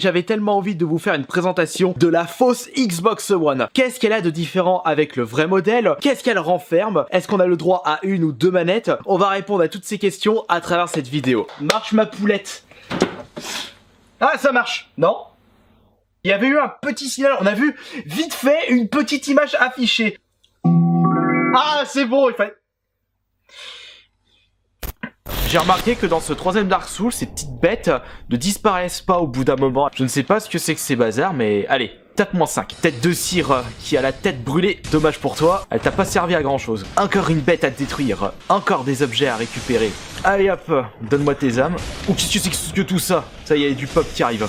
J'avais tellement envie de vous faire une présentation de la fausse Xbox One. Qu'est-ce qu'elle a de différent avec le vrai modèle? Qu'est-ce qu'elle renferme? Est-ce qu'on a le droit à une ou deux manettes? On va répondre à toutes ces questions à travers cette vidéo. Marche ma poulette. Ah, ça marche. Non? Il y avait eu un petit signal, on a vu vite fait une petite image affichée. Ah, c'est bon, il fallait... J'ai remarqué que dans ce troisième Dark Souls, ces petites bêtes ne disparaissent pas au bout d'un moment. Je ne sais pas ce que c'est que ces bazars, mais allez, tape-moi 5. Tête de cire qui a la tête brûlée, dommage pour toi, elle t'a pas servi à grand chose. Encore une bête à détruire, encore des objets à récupérer. Allez hop, donne-moi tes âmes. Ou qu'est-ce que c'est que tout ça? Ça y est, du pop qui arrive.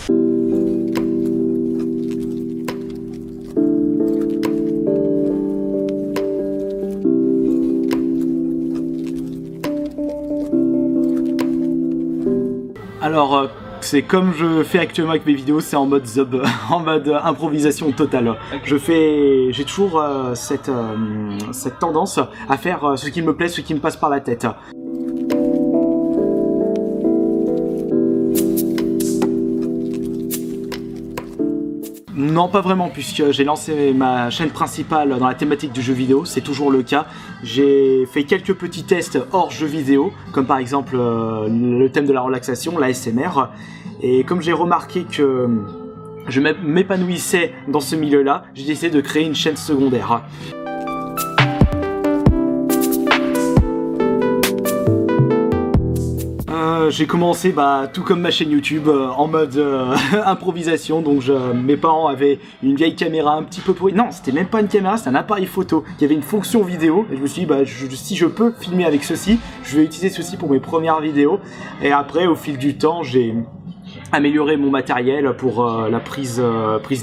Alors, c'est comme je fais actuellement avec mes vidéos, c'est en mode zob, en mode improvisation totale. J'ai toujours cette tendance à faire ce qui me plaît, ce qui me passe par la tête. Non, pas vraiment, puisque j'ai lancé ma chaîne principale dans la thématique du jeu vidéo, c'est toujours le cas. J'ai fait quelques petits tests hors jeu vidéo, comme par exemple le thème de la relaxation, l'ASMR. Et comme j'ai remarqué que je m'épanouissais dans ce milieu-là, j'ai décidé de créer une chaîne secondaire. J'ai commencé tout comme ma chaîne YouTube en mode improvisation, donc mes parents avaient une vieille caméra un petit peu pourrie. Non, c'était même pas une caméra, c'était un appareil photo qui avait une fonction vidéo et je me suis dit si je peux filmer avec ceci, je vais utiliser ceci pour mes premières vidéos. Et après au fil du temps j'ai amélioré mon matériel pour la prise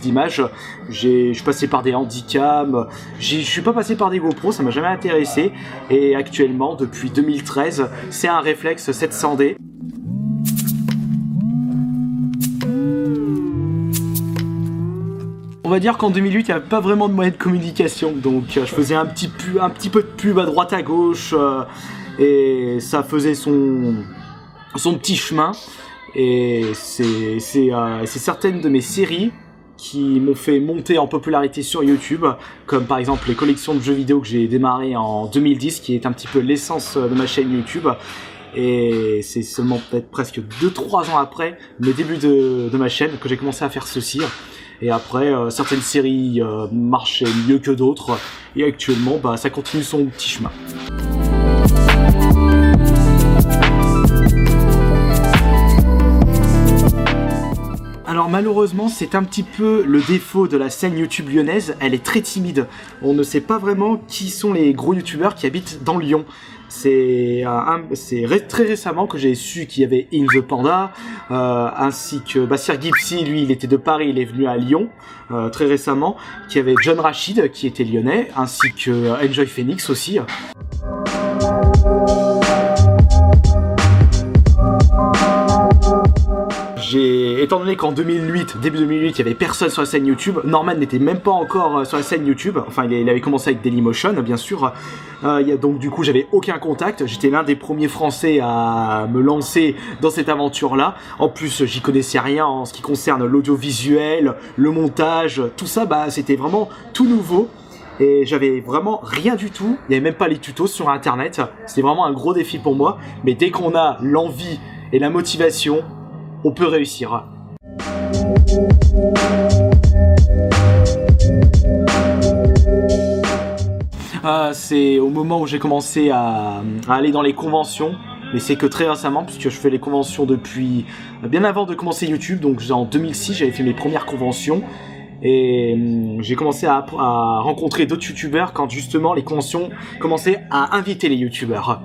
d'image. Je suis passé par des handicaps, je suis pas passé par des GoPro, ça m'a jamais intéressé. Et actuellement, depuis 2013, c'est un réflexe 700D. On va dire qu'en 2008, il n'y avait pas vraiment de moyens de communication, donc je faisais un petit peu de pub à droite à gauche, et ça faisait son petit chemin. Et c'est certaines de mes séries qui m'ont fait monter en popularité sur YouTube, comme par exemple les collections de jeux vidéo que j'ai démarré en 2010, qui est un petit peu l'essence de ma chaîne YouTube. Et c'est seulement peut-être presque 2-3 ans après le début de ma chaîne que j'ai commencé à faire ceci. Et après, certaines séries marchaient mieux que d'autres, et actuellement, ça continue son petit chemin. Alors malheureusement, c'est un petit peu le défaut de la scène YouTube lyonnaise, elle est très timide. On ne sait pas vraiment qui sont les gros youtubeurs qui habitent dans Lyon. C'est très récemment que j'ai su qu'il y avait In The Panda, ainsi que Sir Gipsy, lui il était de Paris, il est venu à Lyon très récemment, qu'il y avait John Rachid qui était lyonnais, ainsi que Enjoy Phoenix aussi. Étant donné qu'en 2008, début 2008, il y avait personne sur la scène YouTube, Norman n'était même pas encore sur la scène YouTube, enfin il avait commencé avec Dailymotion bien sûr, donc du coup j'avais aucun contact, j'étais l'un des premiers français à me lancer dans cette aventure là, en plus j'y connaissais rien en ce qui concerne l'audiovisuel, le montage, tout ça c'était vraiment tout nouveau. Et j'avais vraiment rien du tout, il n'y avait même pas les tutos sur internet, c'était vraiment un gros défi pour moi, mais dès qu'on a l'envie et la motivation, on peut réussir. C'est au moment où j'ai commencé à aller dans les conventions, mais c'est que très récemment, puisque je fais les conventions depuis bien avant de commencer YouTube, donc en 2006 j'avais fait mes premières conventions, et j'ai commencé à rencontrer d'autres youtubeurs quand justement les conventions commençaient à inviter les youtubeurs.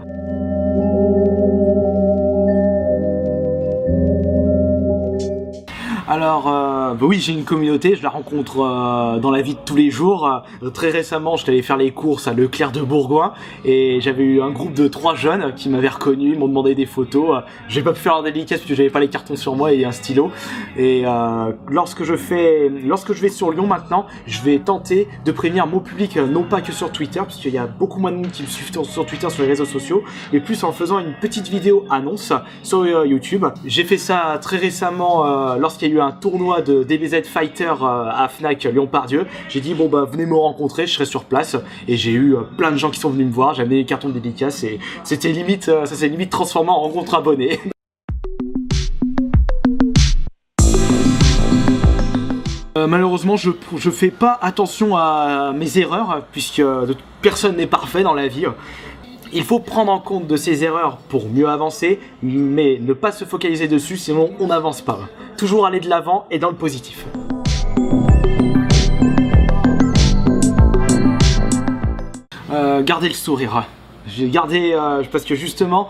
Alors, oui, j'ai une communauté, je la rencontre dans la vie de tous les jours. Très récemment, j'étais allé faire les courses à Leclerc de Bourgoin et j'avais eu un groupe de 3 jeunes qui m'avaient reconnu, m'ont demandé des photos. J'ai pas pu faire leur dédicace parce que j'avais pas les cartons sur moi et un stylo. Et lorsque je vais sur Lyon maintenant, je vais tenter de prévenir mon public, non pas que sur Twitter, parce qu'il y a beaucoup moins de monde qui me suivent sur Twitter, sur les réseaux sociaux, mais plus en faisant une petite vidéo annonce sur YouTube. J'ai fait ça très récemment lorsqu'il y a eu eu un tournoi de DBZ Fighter à Fnac Lyon-Pardieu. J'ai dit bon bah venez me rencontrer, je serai sur place. Et j'ai eu plein de gens qui sont venus me voir, j'ai amené des cartons de dédicaces et c'était limite, ça s'est limite transformé en rencontre abonnée. Malheureusement, je fais pas attention à mes erreurs, puisque personne n'est parfait dans la vie. Il faut prendre en compte de ses erreurs pour mieux avancer, mais ne pas se focaliser dessus, sinon on n'avance pas. Toujours aller de l'avant et dans le positif. Gardez le sourire. J'ai gardé, parce que justement,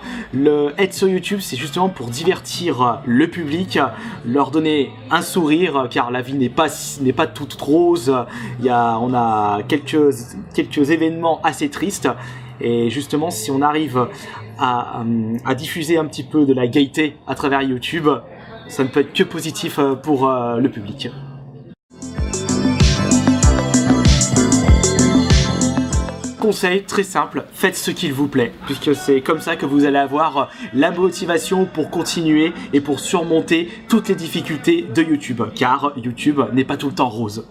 être sur YouTube, c'est justement pour divertir le public, leur donner un sourire, car la vie n'est pas toute rose. On a quelques événements assez tristes, et justement, si on arrive à diffuser un petit peu de la gaieté à travers YouTube, ça ne peut être que positif pour le public. Conseil très simple, faites ce qu'il vous plaît, puisque c'est comme ça que vous allez avoir la motivation pour continuer et pour surmonter toutes les difficultés de YouTube, car YouTube n'est pas tout le temps rose.